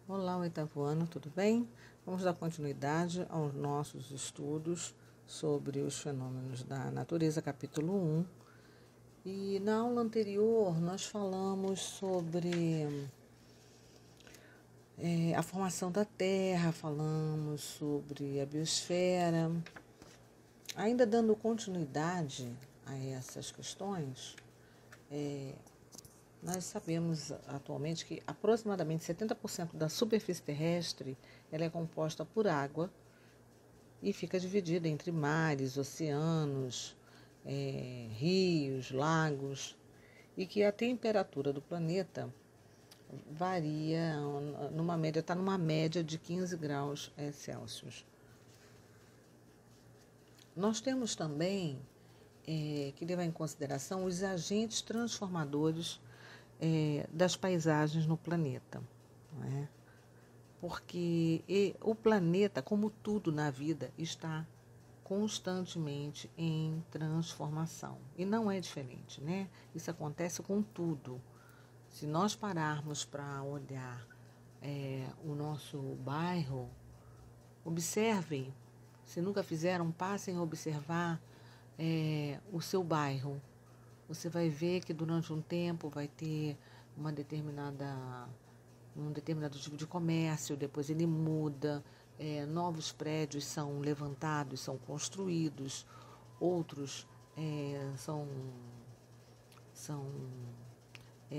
Olá, oitavo ano, tudo bem? Vamos dar continuidade aos nossos estudos sobre os fenômenos da natureza, capítulo 1. E na aula anterior nós falamos sobre a formação da Terra, falamos sobre a biosfera. Ainda dando continuidade a essas questões, nós sabemos atualmente que aproximadamente 70% da superfície terrestre ela é composta por água e fica dividida entre mares, oceanos, rios, lagos, e que a temperatura do planeta varia numa média, está numa média de 15 graus Celsius. Nós temos também que levar em consideração os agentes transformadores das paisagens no planeta, não é? Porque o planeta, como tudo na vida, está constantemente em transformação. E não é diferente, né? Isso acontece com tudo. Se nós pararmos para olhar o nosso bairro, observem, se nunca fizeram, passem a observar o seu bairro. Você vai ver que durante um tempo vai ter um determinado tipo de comércio, depois ele muda, novos prédios são levantados, são construídos, outros são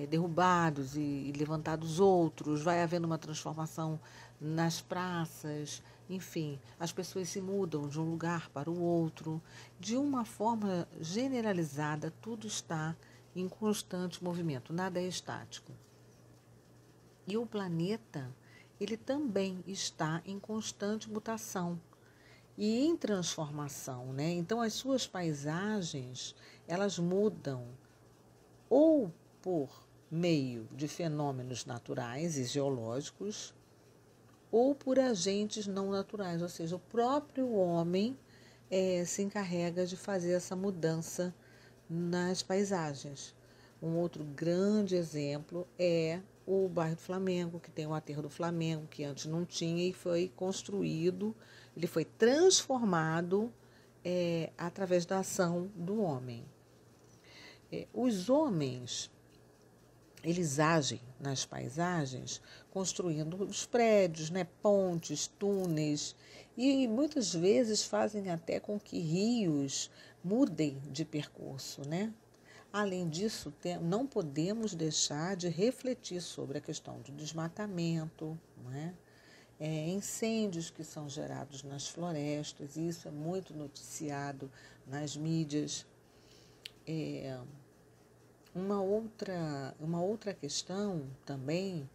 derrubados e levantados outros, vai havendo uma transformação nas praças, enfim, as pessoas se mudam de um lugar para o outro. De uma forma generalizada, tudo está em constante movimento, nada é estático. E o planeta, ele também está em constante mutação e em transformação, né? Então, as suas paisagens, elas mudam ou por meio de fenômenos naturais e geológicos ou por agentes não naturais, ou seja, o próprio homem se encarrega de fazer essa mudança nas paisagens. Um outro grande exemplo é o bairro do Flamengo, que tem o aterro do Flamengo, que antes não tinha e foi construído, ele foi transformado através da ação do homem. Os homens, eles agem nas paisagens construindo os prédios, né, pontes, túneis, e muitas vezes fazem até com que rios mudem de percurso, né? Além disso, não podemos deixar de refletir sobre a questão do desmatamento, né? Incêndios que são gerados nas florestas, e isso é muito noticiado nas mídias. Uma outra questão também,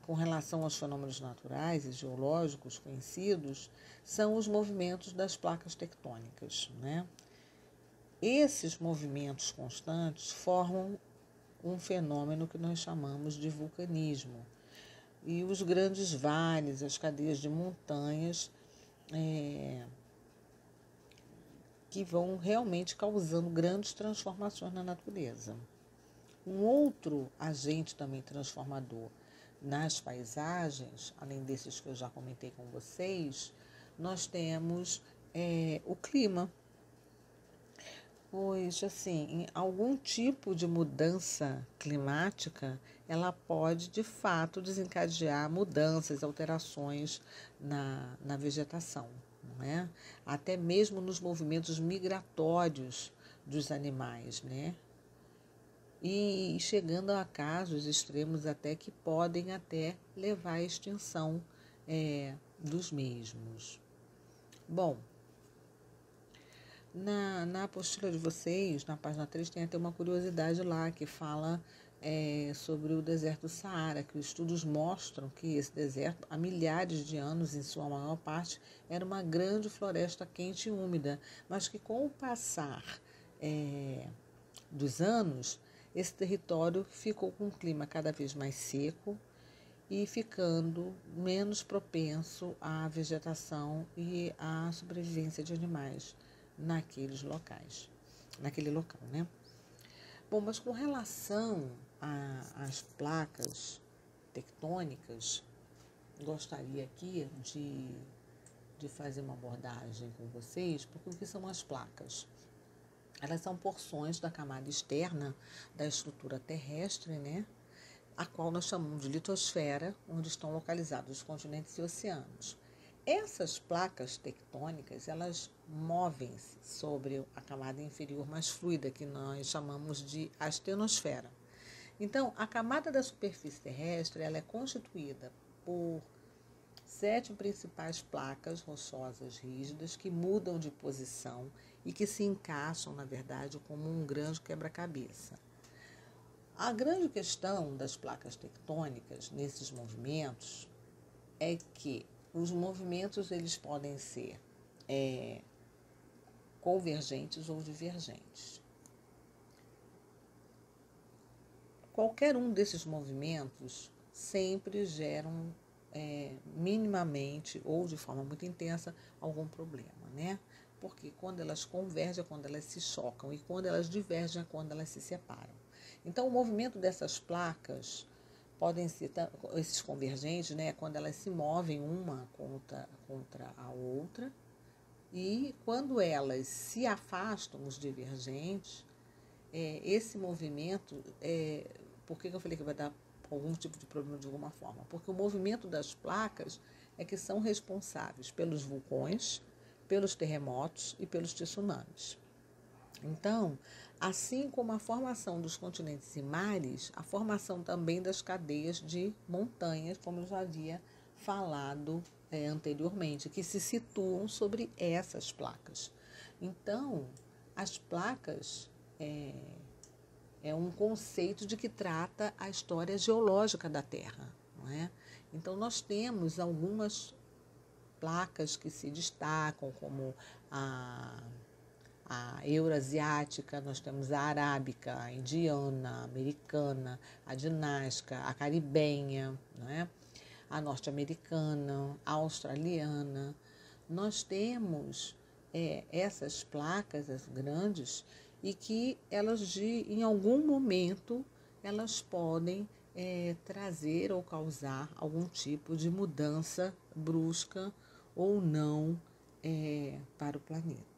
com relação aos fenômenos naturais e geológicos conhecidos, são os movimentos das placas tectônicas, né? Esses movimentos constantes formam um fenômeno que nós chamamos de vulcanismo. E os grandes vales, as cadeias de montanhas, que vão realmente causando grandes transformações na natureza. Um outro agente também transformador nas paisagens, além desses que eu já comentei com vocês, nós temos o clima. Pois, assim, algum tipo de mudança climática, ela pode, de fato, desencadear mudanças, alterações na vegetação, não é? Até mesmo nos movimentos migratórios dos animais, né? E chegando a casos extremos até que podem até levar à extinção dos mesmos. Bom, na apostila de vocês, na página 3, tem até uma curiosidade lá que fala sobre o deserto do Saara, que os estudos mostram que esse deserto, há milhares de anos, em sua maior parte, era uma grande floresta quente e úmida, mas que com o passar dos anos, esse território ficou com um clima cada vez mais seco e ficando menos propenso à vegetação e à sobrevivência de animais naquele local, né? Bom, mas com relação às placas tectônicas, gostaria aqui de fazer uma abordagem com vocês, porque o que são as placas? Elas são porções da camada externa da estrutura terrestre, né? A qual nós chamamos de litosfera, onde estão localizados os continentes e oceanos. Essas placas tectônicas, elas movem-se sobre a camada inferior mais fluida, que nós chamamos de astenosfera. Então, a camada da superfície terrestre, ela é constituída por 7 principais placas rochosas rígidas que mudam de posição e que se encaixam, na verdade, como um grande quebra-cabeça. A grande questão das placas tectônicas nesses movimentos é que os movimentos eles podem ser convergentes ou divergentes. Qualquer um desses movimentos sempre geram minimamente ou de forma muito intensa algum problema, né? Porque quando elas convergem é quando elas se chocam e quando elas divergem é quando elas se separam. Então, o movimento dessas placas podem ser esses convergentes, né? Quando elas se movem uma contra a outra, e quando elas se afastam, os divergentes, esse movimento, por que eu falei que vai dar algum tipo de problema de alguma forma? Porque o movimento das placas é que são responsáveis pelos vulcões, pelos terremotos e pelos tsunamis. Então, assim como a formação dos continentes e mares, a formação também das cadeias de montanhas, como eu já havia falado anteriormente, que se situam sobre essas placas. Então, as placas é um conceito de que trata a história geológica da Terra, não é? Então, nós temos algumas placas que se destacam, como a eurasiática, nós temos a arábica, a indiana, a americana, a dinástica, a caribenha, não é? A norte-americana, a australiana. Nós temos essas placas, as grandes, e que elas, em algum momento, elas podem trazer ou causar algum tipo de mudança brusca ou não para o planeta.